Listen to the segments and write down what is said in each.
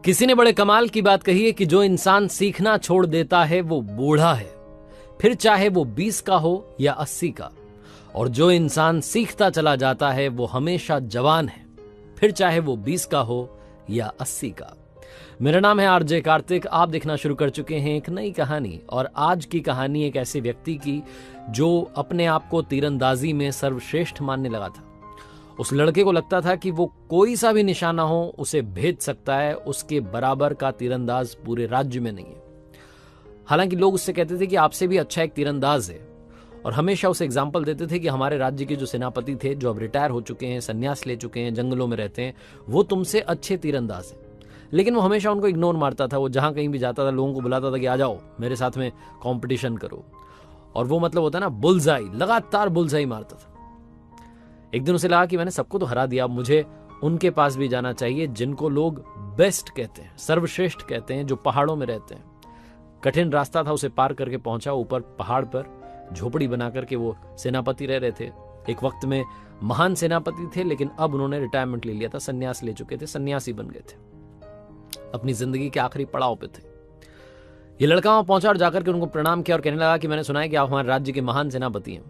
किसी ने बड़े कमाल की बात कही है कि जो इंसान सीखना छोड़ देता है वो बूढ़ा है, फिर चाहे वो 20 का हो या 80 का। और जो इंसान सीखता चला जाता है वो हमेशा जवान है, फिर चाहे वो 20 का हो या 80 का। मेरा नाम है आरजे कार्तिक। आप देखना शुरू कर चुके हैं एक नई कहानी, और आज की कहानी एक ऐसे व्यक्ति की जो अपने आप को तीरंदाजी में सर्वश्रेष्ठ मानने लगा था। उस लड़के को लगता था कि वो कोई सा भी निशाना हो उसे भेद सकता है, उसके बराबर का तीरंदाज पूरे राज्य में नहीं है। हालांकि लोग उससे कहते थे कि आपसे भी अच्छा एक तीरंदाज है, और हमेशा उसे एग्जाम्पल देते थे कि हमारे राज्य के जो सेनापति थे, जो अब रिटायर हो चुके हैं, संन्यास ले चुके हैं, जंगलों में रहते हैं, वो तुमसे अच्छे तीरंदाज हैं। लेकिन वो हमेशा उनको इग्नोर मारता था। वो जहां कहीं भी जाता था लोगों को बुलाता था कि आ जाओ मेरे साथ में कंपटीशन करो, और वो मतलब होता है ना बुलजाई, लगातार बुलजाई मारता था। एक दिन उसे लगा कि मैंने सबको तो हरा दिया, मुझे उनके पास भी जाना चाहिए जिनको लोग बेस्ट कहते हैं, सर्वश्रेष्ठ कहते हैं, जो पहाड़ों में रहते हैं। कठिन रास्ता था, उसे पार करके पहुंचा ऊपर पहाड़ पर। झोपड़ी बना करके वो सेनापति रह रहे थे। एक वक्त में महान सेनापति थे, लेकिन अब उन्होंने रिटायरमेंट ले लिया था, संन्यास ले चुके थे, सन्यासी बन गए थे, अपनी जिंदगी के आखिरी पड़ाव पे थे। ये लड़का वहां पहुंचा और जाकर के उनको प्रणाम किया और कहने लगा कि मैंने सुना है कि आप हमारे राज्य के महान सेनापति हैं।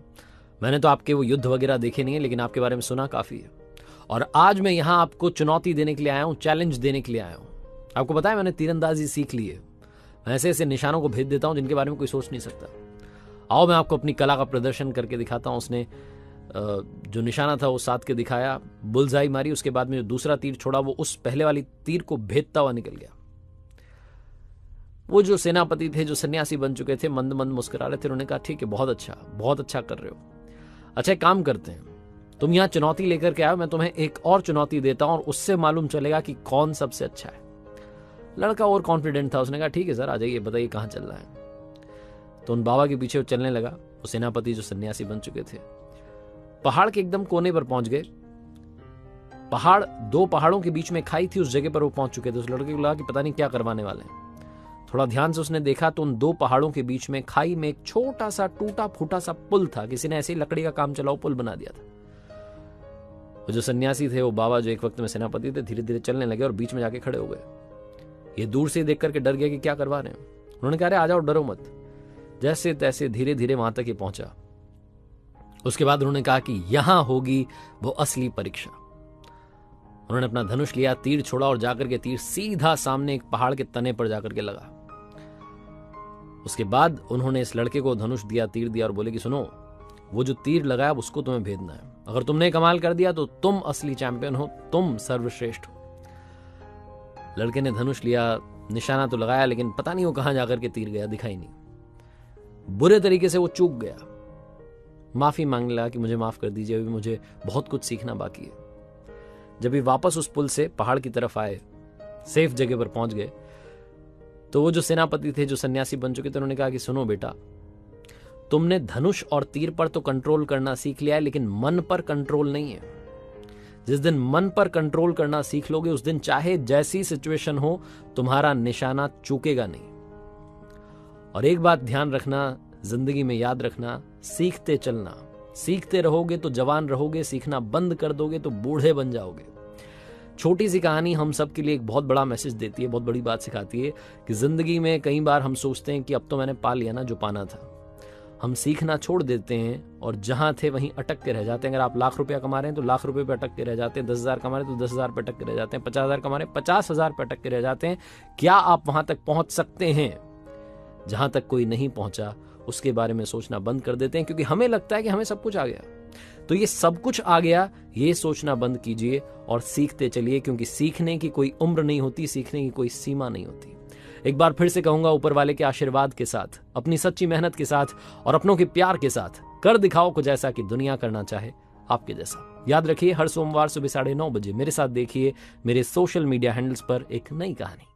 मैंने तो आपके वो युद्ध वगैरह देखे नहीं है, लेकिन आपके बारे में सुना काफी है, और आज मैं यहां आपको चुनौती देने के लिए आया हूं, चैलेंज देने के लिए आया हूं। आपको पता है मैंने तीरंदाजी सीख ली है, मैं ऐसे ऐसे निशानों को भेद देता हूं जिनके बारे में कोई सोच नहीं सकता। आओ मैं आपको अपनी कला का प्रदर्शन करके दिखाता हूं। उसने जो निशाना था वो साध के दिखाया, बुलजाई मारी। उसके बाद में जो दूसरा तीर छोड़ा वो उस पहले वाली तीर को भेदता हुआ निकल गया। वो जो सेनापति थे, जो सन्यासी बन चुके थे, मंद मंद मुस्कुरा रहे थे। उन्होंने कहा ठीक है, बहुत अच्छा कर रहे हो। अच्छा एक काम करते हैं, तुम यहां चुनौती लेकर के आओ, मैं तुम्हें एक और चुनौती देता हूं और उससे मालूम चलेगा कि कौन सबसे अच्छा है। लड़का और कॉन्फिडेंट था, उसने कहा ठीक है सर, आ जाइए, बताइए कहां चल रहा है। तो उन बाबा के पीछे वो चलने लगा। वो सेनापति जो सन्यासी बन चुके थे, पहाड़ के एकदम कोने पर पहुंच गए। दो पहाड़ों के बीच में खाई थी, उस जगह पर वो पहुंच चुके थे। उस लड़के को लगा कि पता नहीं क्या करवाने वाले हैं। थोड़ा ध्यान से उसने देखा तो उन दो पहाड़ों के बीच में खाई में एक छोटा सा टूटा फूटा सा पुल था। किसी ने ऐसे ही लकड़ी का काम चलाओ पुल बना दिया था। वो जो सन्यासी थे, वो बाबा जो एक वक्त में सेनापति थे, धीरे धीरे चलने लगे और बीच में जाके खड़े हो गए। ये दूर से देख करके डर गया कि क्या करवा रहे हैं। उन्होंने कहा अरे आ जाओ, डरो मत। जैसे तैसे धीरे धीरे वहां तक ये पहुंचा। उसके बाद उन्होंने कहा कि यहां होगी वो असली परीक्षा। उन्होंने अपना धनुष लिया, तीर छोड़ा और जाकर के तीर सीधा सामने एक पहाड़ के तने पर जाकर के लगा। उसके बाद उन्होंने इस लड़के को धनुष दिया, तीर दिया और बोले कि सुनो, वो जो तीर लगाया उसको तुम्हें भेदना है। अगर तुमने कमाल कर दिया तो तुम असली चैंपियन हो, तुम सर्वश्रेष्ठ हो। लड़के ने धनुष लिया, निशाना तो लगाया, लेकिन पता नहीं वो कहां जाकर के तीर गया, दिखाई नहीं। बुरे तरीके से वो चूक गया। माफी मांगने लगा कि मुझे माफ कर दीजिए, अभी मुझे बहुत कुछ सीखना बाकी है। जब ये वापस उस पुल से पहाड़ की तरफ आए, सेफ जगह पर पहुंच गए, तो वो जो सेनापति थे, जो सन्यासी बन चुके थे, उन्होंने कहा कि सुनो बेटा, तुमने धनुष और तीर पर तो कंट्रोल करना सीख लिया है, लेकिन मन पर कंट्रोल नहीं है। जिस दिन मन पर कंट्रोल करना सीख लोगे, उस दिन चाहे जैसी सिचुएशन हो, तुम्हारा निशाना चूकेगा नहीं। और एक बात ध्यान रखना, जिंदगी में याद रखना, सीखते चलना। सीखते रहोगे तो जवान रहोगे, सीखना बंद कर दोगे तो बूढ़े बन जाओगे। छोटी सी कहानी हम सब के लिए एक बहुत बड़ा मैसेज देती है, बहुत बड़ी बात सिखाती है कि जिंदगी में कई बार हम सोचते हैं कि अब तो मैंने पा लिया ना जो पाना था। हम सीखना छोड़ देते हैं और जहां थे वहीं अटक के रह जाते हैं। अगर आप लाख रुपया कमा रहे हैं तो लाख रुपए पे अटक के रह जाते हैं, 10,000 कमा रहे हैं तो 10,000 पे अटक के रह जाते हैं, 50,000 कमा रहे हैं 50,000 पे अटक के रह जाते हैं। क्या आप वहां तक पहुंच सकते हैं? जहां तक कोई नहीं पहुंचा उसके बारे में सोचना बंद कर देते हैं, क्योंकि हमें लगता है कि हमें सब कुछ आ गया। तो ये सब कुछ आ गया, ये सोचना बंद कीजिए और सीखते चलिए, क्योंकि सीखने की कोई उम्र नहीं होती, सीखने की कोई सीमा नहीं होती। एक बार फिर से कहूंगा, ऊपर वाले के आशीर्वाद के साथ, अपनी सच्ची मेहनत के साथ और अपनों के प्यार के साथ कर दिखाओ कुछ ऐसा कि दुनिया करना चाहे आपके जैसा। याद रखिए, हर सोमवार सुबह 9:30 बजे मेरे साथ देखिए मेरे सोशल मीडिया हैंडल्स पर एक नई कहानी।